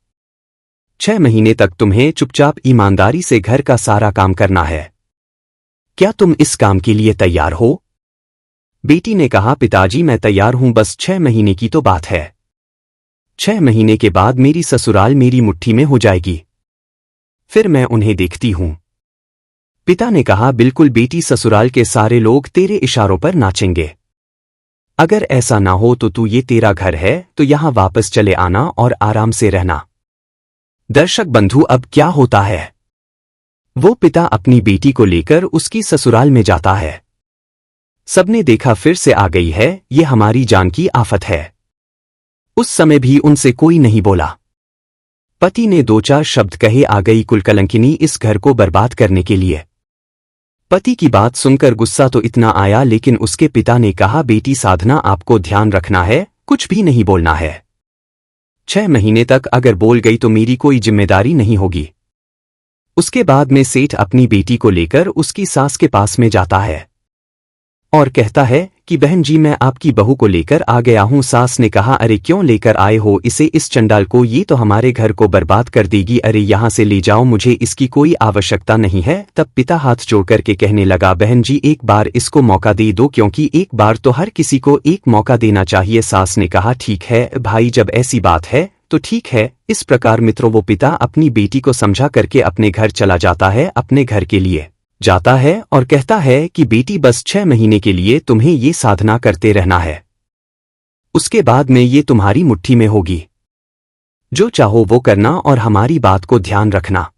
6 महीने तक तुम्हें चुपचाप ईमानदारी से घर का सारा काम करना है। क्या तुम इस काम के लिए तैयार हो? बेटी ने कहा, पिताजी मैं तैयार हूं, बस 6 महीने की तो बात है। 6 महीने के बाद मेरी ससुराल मेरी मुट्ठी में हो जाएगी, फिर मैं उन्हें देखती हूं। पिता ने कहा, बिल्कुल बेटी, ससुराल के सारे लोग तेरे इशारों पर नाचेंगे। अगर ऐसा ना हो तो तू, ये तेरा घर है तो यहां वापस चले आना और आराम से रहना। दर्शक बंधु, अब क्या होता है? वो पिता अपनी बेटी को लेकर उसकी ससुराल में जाता है। सबने देखा, फिर से आ गई है, ये हमारी जान की आफत है। उस समय भी उनसे कोई नहीं बोला। पति ने 2-4 शब्द कहे, आ गई कुलकलंकिनी इस घर को बर्बाद करने के लिए। पति की बात सुनकर गुस्सा तो इतना आया, लेकिन उसके पिता ने कहा, बेटी साधना आपको ध्यान रखना है, कुछ भी नहीं बोलना है। 6 महीने तक अगर बोल गई तो मेरी कोई जिम्मेदारी नहीं होगी। उसके बाद में सेठ अपनी बेटी को लेकर उसकी सास के पास में जाता है और कहता है कि बहन जी, मैं आपकी बहू को लेकर आ गया हूँ। सास ने कहा, अरे क्यों लेकर आए हो इसे, इस चंडाल को, ये तो हमारे घर को बर्बाद कर देगी, अरे यहाँ से ले जाओ, मुझे इसकी कोई आवश्यकता नहीं है। तब पिता हाथ जोड़ करके कहने लगा, बहन जी एक बार इसको मौका दे दो, क्योंकि एक बार तो हर किसी को एक मौका देना चाहिए। सास ने कहा, ठीक है भाई, जब ऐसी बात है तो ठीक है। इस प्रकार मित्रों वो पिता अपनी बेटी को समझा करके अपने घर चला जाता है, अपने घर के लिए जाता है और कहता है कि बेटी बस 6 महीने के लिए तुम्हें ये साधना करते रहना है, उसके बाद में ये तुम्हारी मुट्ठी में होगी, जो चाहो वो करना और हमारी बात को ध्यान रखना।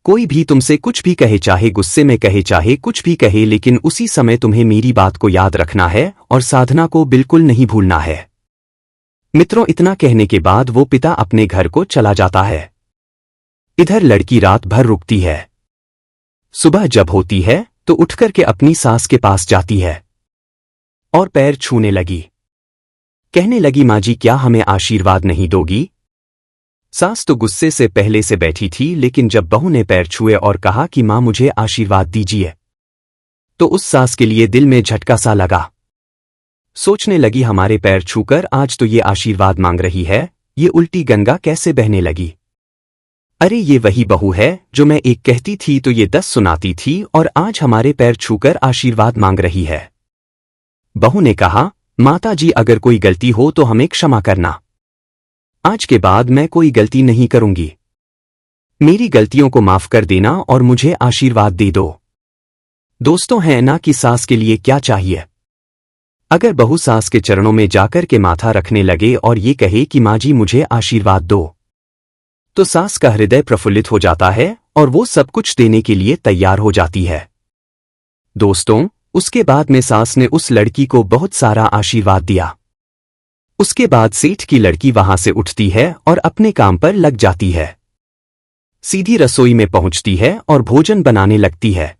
कोई भी तुमसे कुछ भी कहे, चाहे गुस्से में कहे चाहे कुछ भी कहे, लेकिन उसी समय तुम्हें मेरी बात को याद रखना है और साधना को बिल्कुल नहीं भूलना है। मित्रों इतना कहने के बाद वो पिता अपने घर को चला जाता है। इधर लड़की रात भर रुकती है। सुबह जब होती है तो उठकर के अपनी सास के पास जाती है और पैर छूने लगी। कहने लगी, माँ जी क्या हमें आशीर्वाद नहीं दोगी? सास तो गुस्से से पहले से बैठी थी, लेकिन जब बहू ने पैर छुए और कहा कि माँ मुझे आशीर्वाद दीजिए, तो उस सास के लिए दिल में झटका सा लगा। सोचने लगी, हमारे पैर छूकर आज तो ये आशीर्वाद मांग रही है, ये उल्टी गंगा कैसे बहने लगी? अरे ये वही बहू है जो मैं एक कहती थी तो ये 10 सुनाती थी, और आज हमारे पैर छूकर आशीर्वाद मांग रही है। बहू ने कहा, माता जी अगर कोई गलती हो तो हमें क्षमा करना, आज के बाद मैं कोई गलती नहीं करूंगी, मेरी गलतियों को माफ कर देना और मुझे आशीर्वाद दे दो। दोस्तों है ना कि सास के लिए क्या चाहिए? अगर बहू सास के चरणों में जाकर के माथा रखने लगे और ये कहे कि माँ जी मुझे आशीर्वाद दो, तो सास का हृदय प्रफुल्लित हो जाता है और वो सब कुछ देने के लिए तैयार हो जाती है। दोस्तों उसके बाद में सास ने उस लड़की को बहुत सारा आशीर्वाद दिया। उसके बाद सेठ की लड़की वहां से उठती है और अपने काम पर लग जाती है। सीधी रसोई में पहुंचती है और भोजन बनाने लगती है।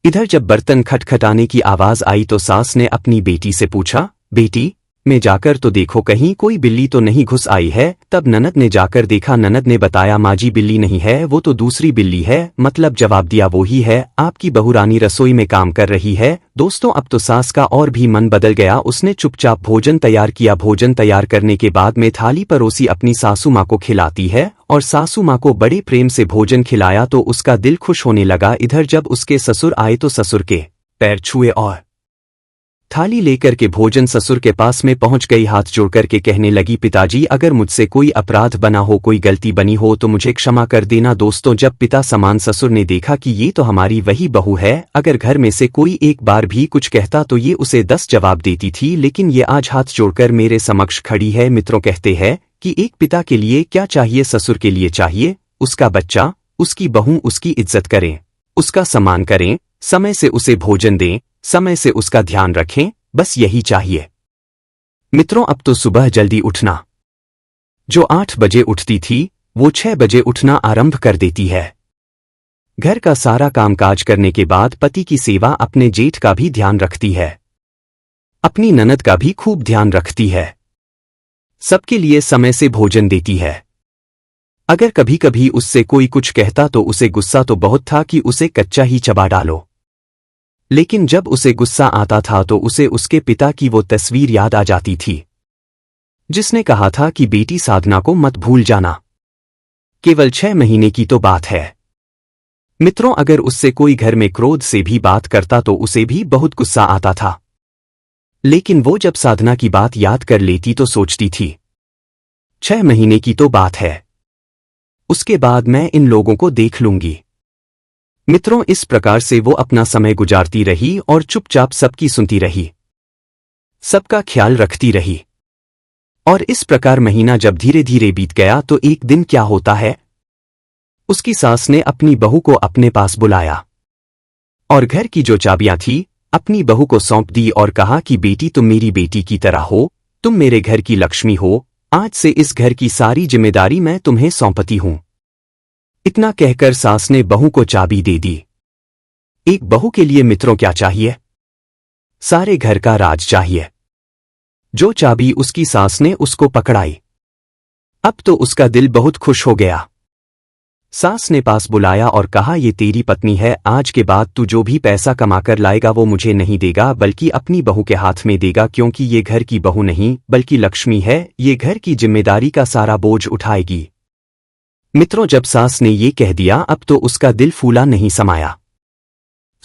इधर जब बर्तन खटखटाने की आवाज आई तो सास ने अपनी बेटी से पूछा, बेटी में जाकर तो देखो कहीं कोई बिल्ली तो नहीं घुस आई है। तब ननद ने जाकर देखा, ननद ने बताया, माँ जी बिल्ली नहीं है, वो तो दूसरी बिल्ली है। मतलब जवाब दिया, वो ही है, आपकी बहू रानी रसोई में काम कर रही है। दोस्तों अब तो सास का और भी मन बदल गया। उसने चुपचाप भोजन तैयार किया। भोजन तैयार करने के बाद में थाली परोसी अपनी सासू माँ को खिलाती है और सासू माँ को बड़े प्रेम से भोजन खिलाया तो उसका दिल खुश होने लगा। इधर जब उसके ससुर आए तो ससुर के पैर छुए और थाली लेकर के भोजन ससुर के पास में पहुंच गई। हाथ जोड़कर के कहने लगी, पिताजी अगर मुझसे कोई अपराध बना हो, कोई गलती बनी हो तो मुझे क्षमा कर देना। दोस्तों जब पिता समान ससुर ने देखा कि ये तो हमारी वही बहू है, अगर घर में से कोई एक बार भी कुछ कहता तो ये उसे 10 जवाब देती थी, लेकिन ये आज हाथ जोड़कर मेरे समक्ष खड़ी है। मित्रों कहते हैं कि एक पिता के लिए क्या चाहिए, ससुर के लिए चाहिए उसका बच्चा, उसकी बहू उसकी इज्जत करें, उसका सम्मान करें, समय से उसे भोजन दें, समय से उसका ध्यान रखें, बस यही चाहिए। मित्रों अब तो सुबह जल्दी उठना, जो 8 बजे उठती थी वो 6 बजे उठना आरंभ कर देती है। घर का सारा कामकाज करने के बाद पति की सेवा, अपने जेठ का भी ध्यान रखती है, अपनी ननद का भी खूब ध्यान रखती है, सबके लिए समय से भोजन देती है। अगर कभी कभी उससे कोई कुछ कहता तो उसे गुस्सा तो बहुत था कि उसे कच्चा ही चबा डालो, लेकिन जब उसे गुस्सा आता था तो उसे उसके पिता की वो तस्वीर याद आ जाती थी, जिसने कहा था कि बेटी साधना को मत भूल जाना, केवल 6 महीने की तो बात है। मित्रों अगर उससे कोई घर में क्रोध से भी बात करता तो उसे भी बहुत गुस्सा आता था, लेकिन वो जब साधना की बात याद कर लेती तो सोचती थी 6 महीने की तो बात है, उसके बाद मैं इन लोगों को देख लूंगी। मित्रों इस प्रकार से वो अपना समय गुजारती रही और चुपचाप सबकी सुनती रही, सबका ख्याल रखती रही। और इस प्रकार महीना जब धीरे धीरे बीत गया तो एक दिन क्या होता है, उसकी सास ने अपनी बहू को अपने पास बुलाया और घर की जो चाबियां थी अपनी बहू को सौंप दी और कहा कि बेटी तुम मेरी बेटी की तरह हो, तुम मेरे घर की लक्ष्मी हो, आज से इस घर की सारी जिम्मेदारी मैं तुम्हें सौंपती हूं। इतना कहकर सास ने बहू को चाबी दे दी। एक बहू के लिए मित्रों क्या चाहिए, सारे घर का राज चाहिए। जो चाबी उसकी सास ने उसको पकड़ाई, अब तो उसका दिल बहुत खुश हो गया। सास ने पास बुलाया और कहा, ये तेरी पत्नी है, आज के बाद तू जो भी पैसा कमाकर लाएगा वो मुझे नहीं देगा बल्कि अपनी बहू के हाथ में देगा, क्योंकि ये घर की बहू नहीं बल्कि लक्ष्मी है, ये घर की जिम्मेदारी का सारा बोझ उठाएगी। मित्रों, जब सास ने ये कह दिया अब तो उसका दिल फूला नहीं समाया।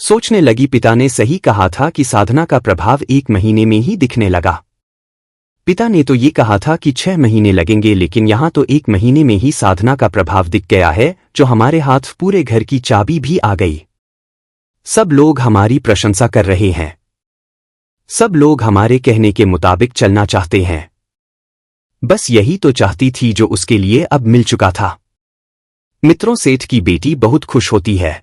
सोचने लगी, पिता ने सही कहा था कि साधना का प्रभाव 1 महीने में ही दिखने लगा। पिता ने तो ये कहा था कि 6 महीने लगेंगे, लेकिन यहां तो 1 महीने में ही साधना का प्रभाव दिख गया है, जो हमारे हाथ पूरे घर की चाबी भी आ गई। सब लोग हमारी प्रशंसा कर रहे हैं। सब लोग हमारे कहने के मुताबिक चलना चाहते हैं। बस यही तो चाहती थी जो उसके लिए अब मिल चुका था। मित्रों, सेठ की बेटी बहुत खुश होती है,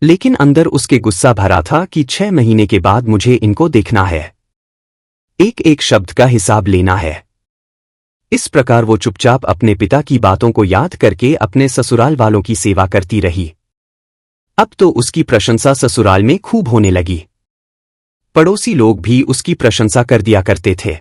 लेकिन अंदर उसके गुस्सा भरा था कि 6 महीने के बाद मुझे इनको देखना है, एक एक शब्द का हिसाब लेना है। इस प्रकार वो चुपचाप अपने पिता की बातों को याद करके अपने ससुराल वालों की सेवा करती रही। अब तो उसकी प्रशंसा ससुराल में खूब होने लगी। पड़ोसी लोग भी उसकी प्रशंसा कर दिया करते थे।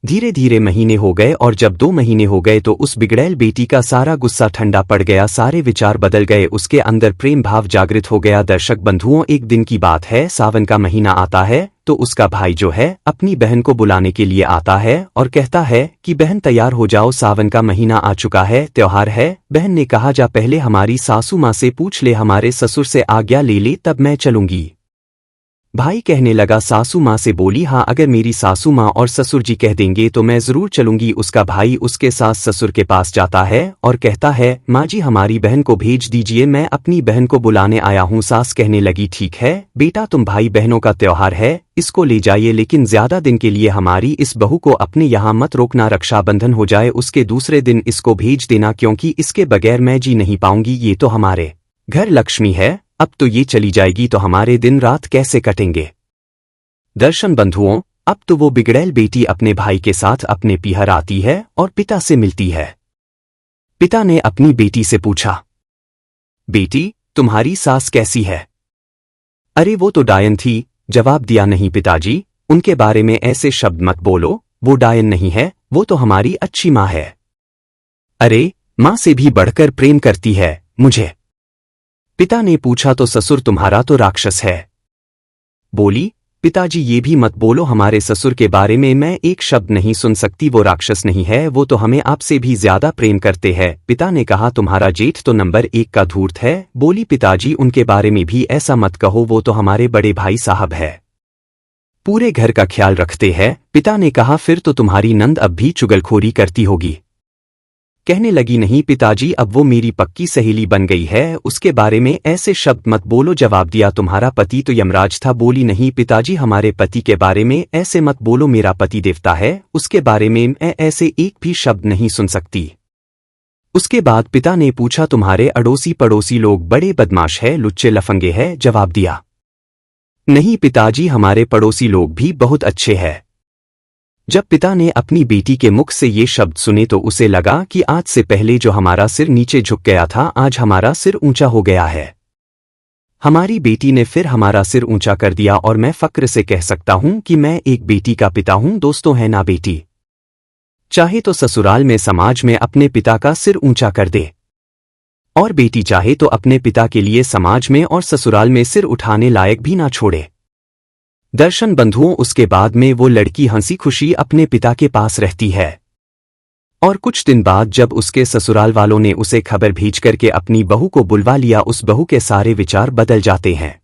धीरे धीरे महीने हो गए और जब 2 महीने हो गए तो उस बिगड़ैल बेटी का सारा गुस्सा ठंडा पड़ गया, सारे विचार बदल गए, उसके अंदर प्रेम भाव जागृत हो गया। दर्शक बंधुओं, एक दिन की बात है, सावन का महीना आता है तो उसका भाई जो है अपनी बहन को बुलाने के लिए आता है और कहता है कि बहन तैयार हो जाओ, सावन का महीना आ चुका है, त्योहार है। बहन ने कहा, जा पहले हमारी सासू माँ से पूछ ले, हमारे ससुर से आज्ञा ले ले, तब मैं चलूंगी। भाई कहने लगा, सासू माँ से बोली, हाँ अगर मेरी सासू माँ और ससुर जी कह देंगे तो मैं जरूर चलूंगी। उसका भाई उसके सास ससुर के पास जाता है और कहता है, माँ जी हमारी बहन को भेज दीजिए, मैं अपनी बहन को बुलाने आया हूँ। सास कहने लगी, ठीक है बेटा, तुम भाई बहनों का त्योहार है, इसको ले जाइए, लेकिन ज्यादा दिन के लिए हमारी इस बहू को अपने यहाँ मत रोकना, रक्षाबंधन हो जाए उसके दूसरे दिन इसको भेज देना, क्योंकि इसके बगैर मैं जी नहीं पाऊंगी। ये तो हमारे घर लक्ष्मी है, अब तो ये चली जाएगी तो हमारे दिन रात कैसे कटेंगे। दर्शन बंधुओं, अब तो वो बिगड़ैल बेटी अपने भाई के साथ अपने पीहर आती है और पिता से मिलती है। पिता ने अपनी बेटी से पूछा, बेटी तुम्हारी सास कैसी है? अरे वो तो डायन थी। जवाब दिया, नहीं पिताजी, उनके बारे में ऐसे शब्द मत बोलो, वो डायन नहीं है, वो तो हमारी अच्छी माँ है। अरे माँ से भी बढ़कर प्रेम करती है मुझे। पिता ने पूछा, तो ससुर तुम्हारा तो राक्षस है। बोली, पिताजी ये भी मत बोलो, हमारे ससुर के बारे में मैं एक शब्द नहीं सुन सकती, वो राक्षस नहीं है, वो तो हमें आपसे भी ज्यादा प्रेम करते हैं। पिता ने कहा, तुम्हारा जेठ तो नंबर 1 का धूर्त है। बोली, पिताजी उनके बारे में भी ऐसा मत कहो, वो तो हमारे बड़े भाई साहब है, पूरे घर का ख्याल रखते हैं। पिता ने कहा, फिर तो तुम्हारी नंद अब भी चुगलखोरी करती होगी। कहने लगी, नहीं पिताजी, अब वो मेरी पक्की सहेली बन गई है, उसके बारे में ऐसे शब्द मत बोलो। जवाब दिया, तुम्हारा पति तो यमराज था। बोली, नहीं पिताजी, हमारे पति के बारे में ऐसे मत बोलो, मेरा पति देवता है, उसके बारे में मैं ऐसे एक भी शब्द नहीं सुन सकती। उसके बाद पिता ने पूछा, तुम्हारे अड़ोसी पड़ोसी लोग बड़े बदमाश है, लुच्चे लफंगे हैं? जवाब दिया, नहीं पिताजी, हमारे पड़ोसी लोग भी बहुत अच्छे हैं। जब पिता ने अपनी बेटी के मुख से ये शब्द सुने तो उसे लगा कि आज से पहले जो हमारा सिर नीचे झुक गया था, आज हमारा सिर ऊंचा हो गया है। हमारी बेटी ने फिर हमारा सिर ऊंचा कर दिया और मैं फक्र से कह सकता हूं कि मैं एक बेटी का पिता हूं। दोस्तों, है ना बेटी? चाहे तो ससुराल में समाज में अपने पिता का सिर ऊंचा कर दे, और बेटी चाहे तो अपने पिता के लिए समाज में और ससुराल में सिर उठाने लायक भी ना छोड़े। दर्शन बंधुओं, उसके बाद में वो लड़की हंसी खुशी अपने पिता के पास रहती है और कुछ दिन बाद जब उसके ससुराल वालों ने उसे खबर भेज करके अपनी बहू को बुलवा लिया, उस बहू के सारे विचार बदल जाते हैं।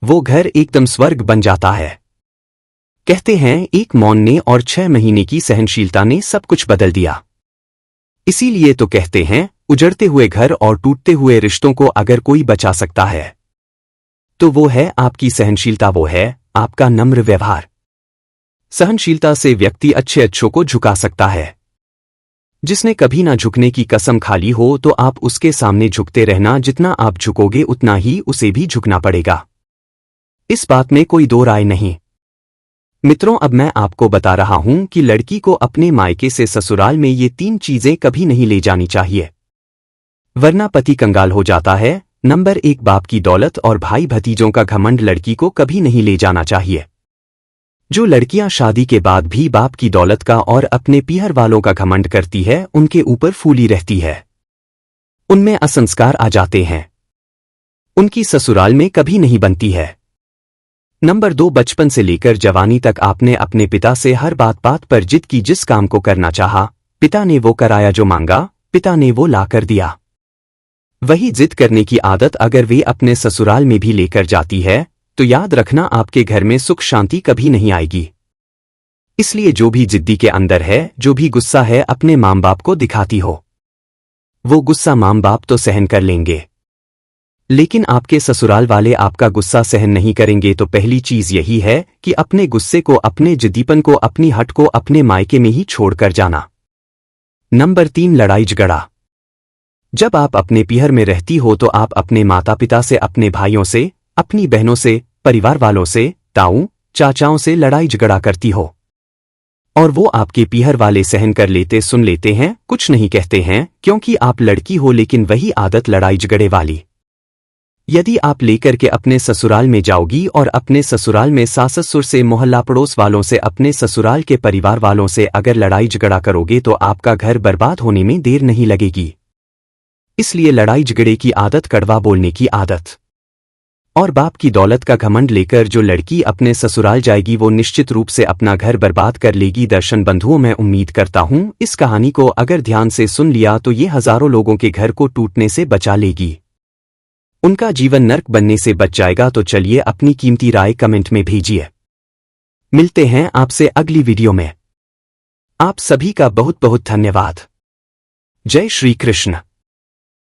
वो घर एकदम स्वर्ग बन जाता है। कहते हैं, एक मौन ने और 6 महीने की सहनशीलता ने सब कुछ बदल दिया। इसीलिए तो कहते हैं, उजड़ते हुए घर और टूटते हुए रिश्तों को अगर कोई बचा सकता है तो वो है आपकी सहनशीलता, वो है आपका नम्र व्यवहार। सहनशीलता से व्यक्ति अच्छों को झुका सकता है। जिसने कभी ना झुकने की कसम खा ली हो तो आप उसके सामने झुकते रहना, जितना आप झुकोगे उतना ही उसे भी झुकना पड़ेगा। इस बात में कोई दो राय नहीं। मित्रों, अब मैं आपको बता रहा हूं कि लड़की को अपने मायके से ससुराल में ये 3 चीजें कभी नहीं ले जानी चाहिए, वरना पति कंगाल हो जाता है। नंबर 1, बाप की दौलत और भाई भतीजों का घमंड लड़की को कभी नहीं ले जाना चाहिए। जो लड़कियां शादी के बाद भी बाप की दौलत का और अपने पीहर वालों का घमंड करती है, उनके ऊपर फूली रहती है। उनमें असंस्कार आ जाते हैं। उनकी ससुराल में कभी नहीं बनती है। नंबर 2, बचपन से लेकर जवानी तक आपने अपने पिता से हर बात बात पर जिद की। जिस काम को करना चाहा, पिता ने वो कराया। जो मांगा, पिता ने वो ला कर दिया। वही जिद करने की आदत अगर वे अपने ससुराल में भी लेकर जाती है तो याद रखना, आपके घर में सुख शांति कभी नहीं आएगी। इसलिए जो भी जिद्दी के अंदर है, जो भी गुस्सा है, अपने माँ बाप को दिखाती हो। वो गुस्सा माँ बाप तो सहन कर लेंगे, लेकिन आपके ससुराल वाले आपका गुस्सा सहन नहीं करेंगे। तो पहली चीज यही है कि अपने गुस्से को, अपने जिद्दीपन को, अपनी हट को अपने मायके में ही छोड़कर जाना। नंबर 3, लड़ाई झगड़ा। जब आप अपने पीहर में रहती हो तो आप अपने माता पिता से, अपने भाइयों से, अपनी बहनों से, परिवार वालों से, ताऊ चाचाओं से लड़ाई झगड़ा करती हो, और वो आपके पीहर वाले सहन कर लेते, सुन लेते हैं, कुछ नहीं कहते हैं, क्योंकि आप लड़की हो। लेकिन वही आदत लड़ाई झगड़े वाली यदि आप लेकर के अपने ससुराल में जाओगी और अपने ससुराल में सास ससुर से, मोहल्ला पड़ोस वालों से, अपने ससुराल के परिवार वालों से अगर लड़ाई झगड़ा करोगे तो आपका घर बर्बाद होने में देर नहीं लगेगी। इसलिए लड़ाई झगड़े की आदत, कड़वा बोलने की आदत और बाप की दौलत का घमंड लेकर जो लड़की अपने ससुराल जाएगी वो निश्चित रूप से अपना घर बर्बाद कर लेगी। दर्शन बंधुओं, मैं उम्मीद करता हूं इस कहानी को अगर ध्यान से सुन लिया तो ये हजारों लोगों के घर को टूटने से बचा लेगी, उनका जीवन नर्क बनने से बच जाएगा। तो चलिए अपनी कीमती राय कमेंट में भेजिए। मिलते हैं आपसे अगली वीडियो में। आप सभी का बहुत बहुत धन्यवाद। जय श्री कृष्ण।